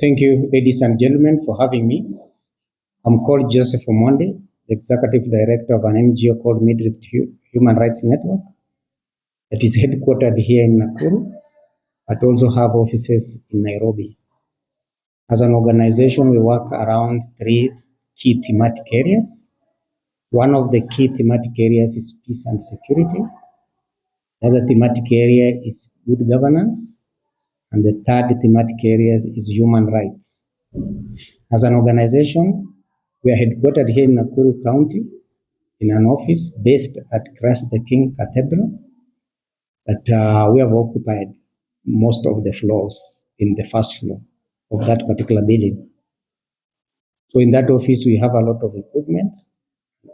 Thank you, ladies and gentlemen, for having me. I'm called Joseph Omondi, the Executive Director of an NGO called MIDRIFT Human Rights Network that is headquartered here in Nakuru, but also have offices in Nairobi. As an organization, we work around 3 key thematic areas. One of the key thematic areas is peace and security. The other thematic area is good governance. And the third thematic area is human rights. As an organization, we are headquartered here in Nakuru County in an office based at Christ the King Cathedral, but we have occupied most of the floors in the first floor of that particular building. So in that office, we have a lot of equipment,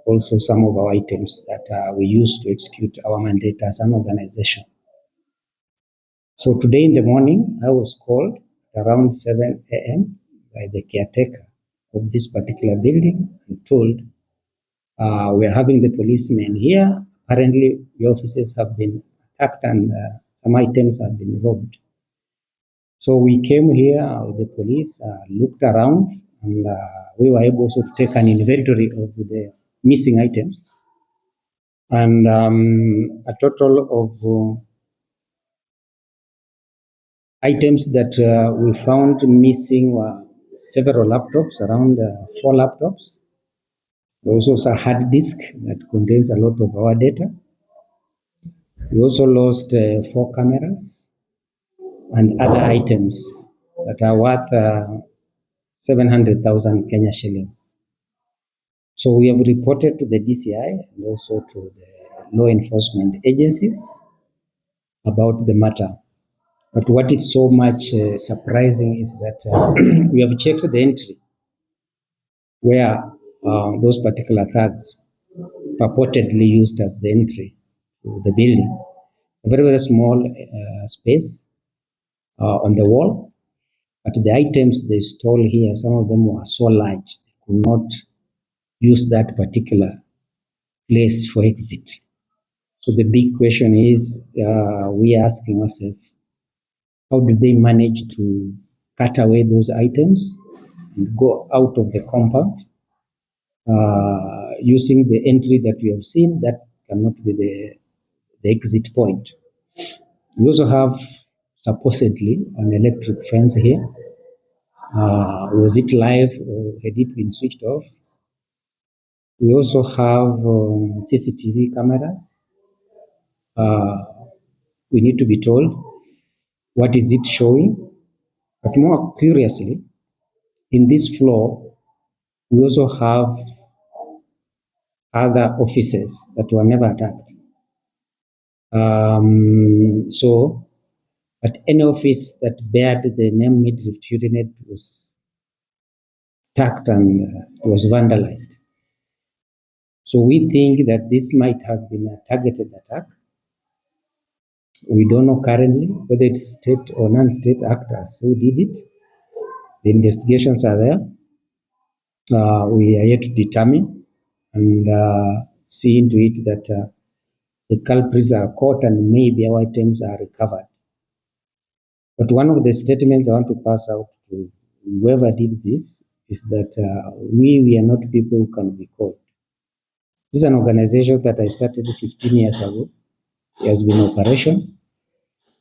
also some of our items that we use to execute our mandate as an organization. So today in the morning, I was called around 7 a.m. by the caretaker of this particular building and told, we are having the policemen here. Apparently, the offices have been attacked and some items have been robbed. So we came here with the police, looked around, and we were able to take an inventory of the missing items. And a total of items that we found missing were several laptops, around 4 laptops. Also a hard disk that contains a lot of our data. We also lost 4 cameras and other items that are worth 700,000 Kenya shillings. So we have reported to the DCI and also to the law enforcement agencies about the matter. But what is so much surprising is that we have checked the entry where those particular thugs purportedly used as the entry to the building. It's a very, very small space on the wall, but the items they stole here, some of them were so large, they could not use that particular place for exit. So the big question is, we are asking ourselves, how did they manage to cut away those items and go out of the compound using the entry that we have seen? That cannot be the exit point. We also have supposedly an electric fence here. Was it live or had it been switched off? We also have CCTV cameras. We need to be told what is it showing. But more curiously, in this floor, we also have other offices that were never attacked. But any office that bared the name MIDRIFT HURINET was attacked and was vandalized. So we think that this might have been a targeted attack. We don't know currently whether it's state or non-state actors who did it. The investigations are there. We are yet to determine and see into it that the culprits are caught and maybe our items are recovered. But one of the statements I want to pass out to whoever did this is that we are not people who can be caught. This is an organization that I started 15 years ago. It has been in operation.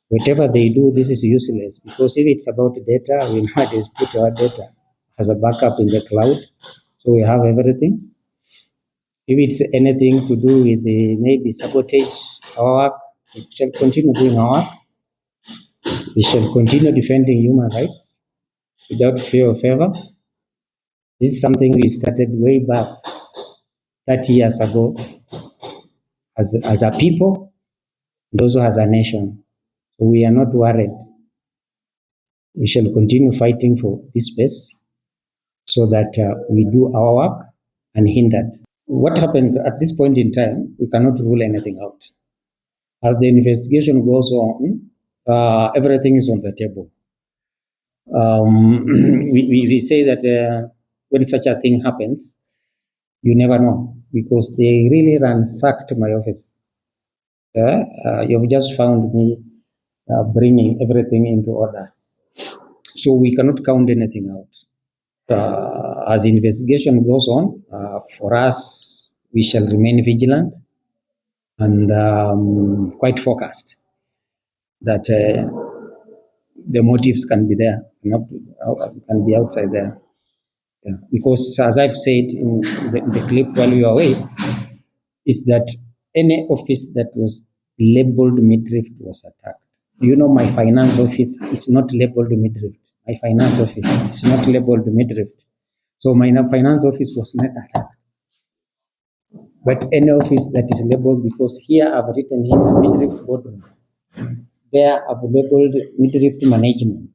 Whatever they do, this is useless, because if it's about data, we nowadays put our data as a backup in the cloud, so we have everything. If it's anything to do with the maybe sabotage our work, we shall continue doing our work. We shall continue defending human rights without fear or favor. This is something we started way back 30 years ago as a people and also as a nation. So we are not worried. We shall continue fighting for this space so that we do our work unhindered. What happens at this point in time, we cannot rule anything out. As the investigation goes on, everything is on the table. We say that when such a thing happens, you never know, because they really ransacked my office. You've just found me bringing everything into order. So we cannot count anything out. As investigation goes on, for us, we shall remain vigilant and quite focused that the motives can be there, not can be outside there. Yeah. Because as I've said in the clip while we were away, is that any office that was labeled MIDRIFT was attacked. You know, my finance office is not labeled MIDRIFT. My finance office is not labeled MIDRIFT. So my finance office was not attacked. But any office that is labeled, because here I've written here MIDRIFT boardroom. There I've labeled MIDRIFT management.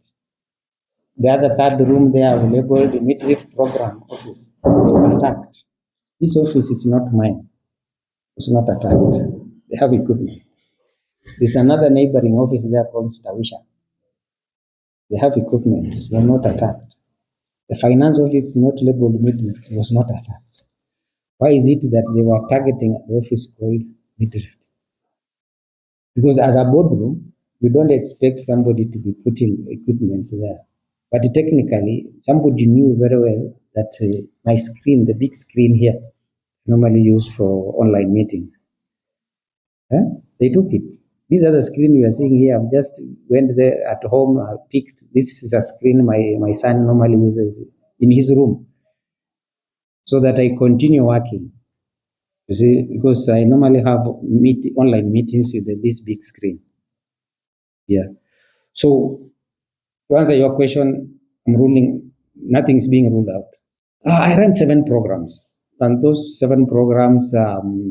The other third room there I've labeled MIDRIFT program office. They were attacked. This office is not mine. It's not attacked. They have equipment. There's another neighboring office there called Stawisha. They have equipment. They were not attacked. The finance office is not labeled MIDRIFT. It was not attacked. Why is it that they were targeting the office called MIDRIFT? Because as a boardroom, we don't expect somebody to be putting equipment there. But technically, somebody knew very well that my screen, the big screen here, normally used for online meetings, they took it. This other screen you are seeing here, I've just went there at home, I picked, this is a screen my son normally uses in his room so that I continue working. You see, because I normally have online meetings with this big screen. Yeah. So to answer your question, nothing's being ruled out. I ran 7 programs, and those 7 programs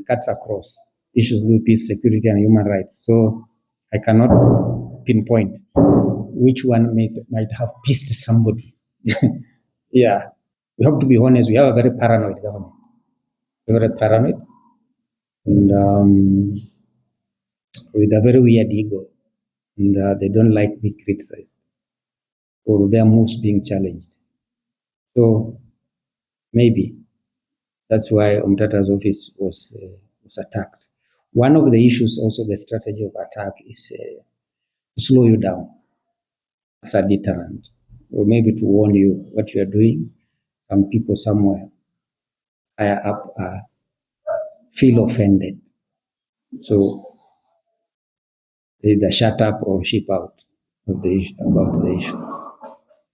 cuts across issues with peace, security, and human rights. So I cannot pinpoint which one might have pissed somebody. Yeah, we have to be honest. We have a very paranoid government. We're very paranoid, and with a very weird ego, and they don't like being criticized or their moves being challenged. So maybe that's why Omtatah's office was attacked. One of the issues, also the strategy of attack, is to slow you down as a deterrent, or maybe to warn you what you are doing. Some people somewhere higher up feel offended, so they either shut up or ship out of the issue, about the issue.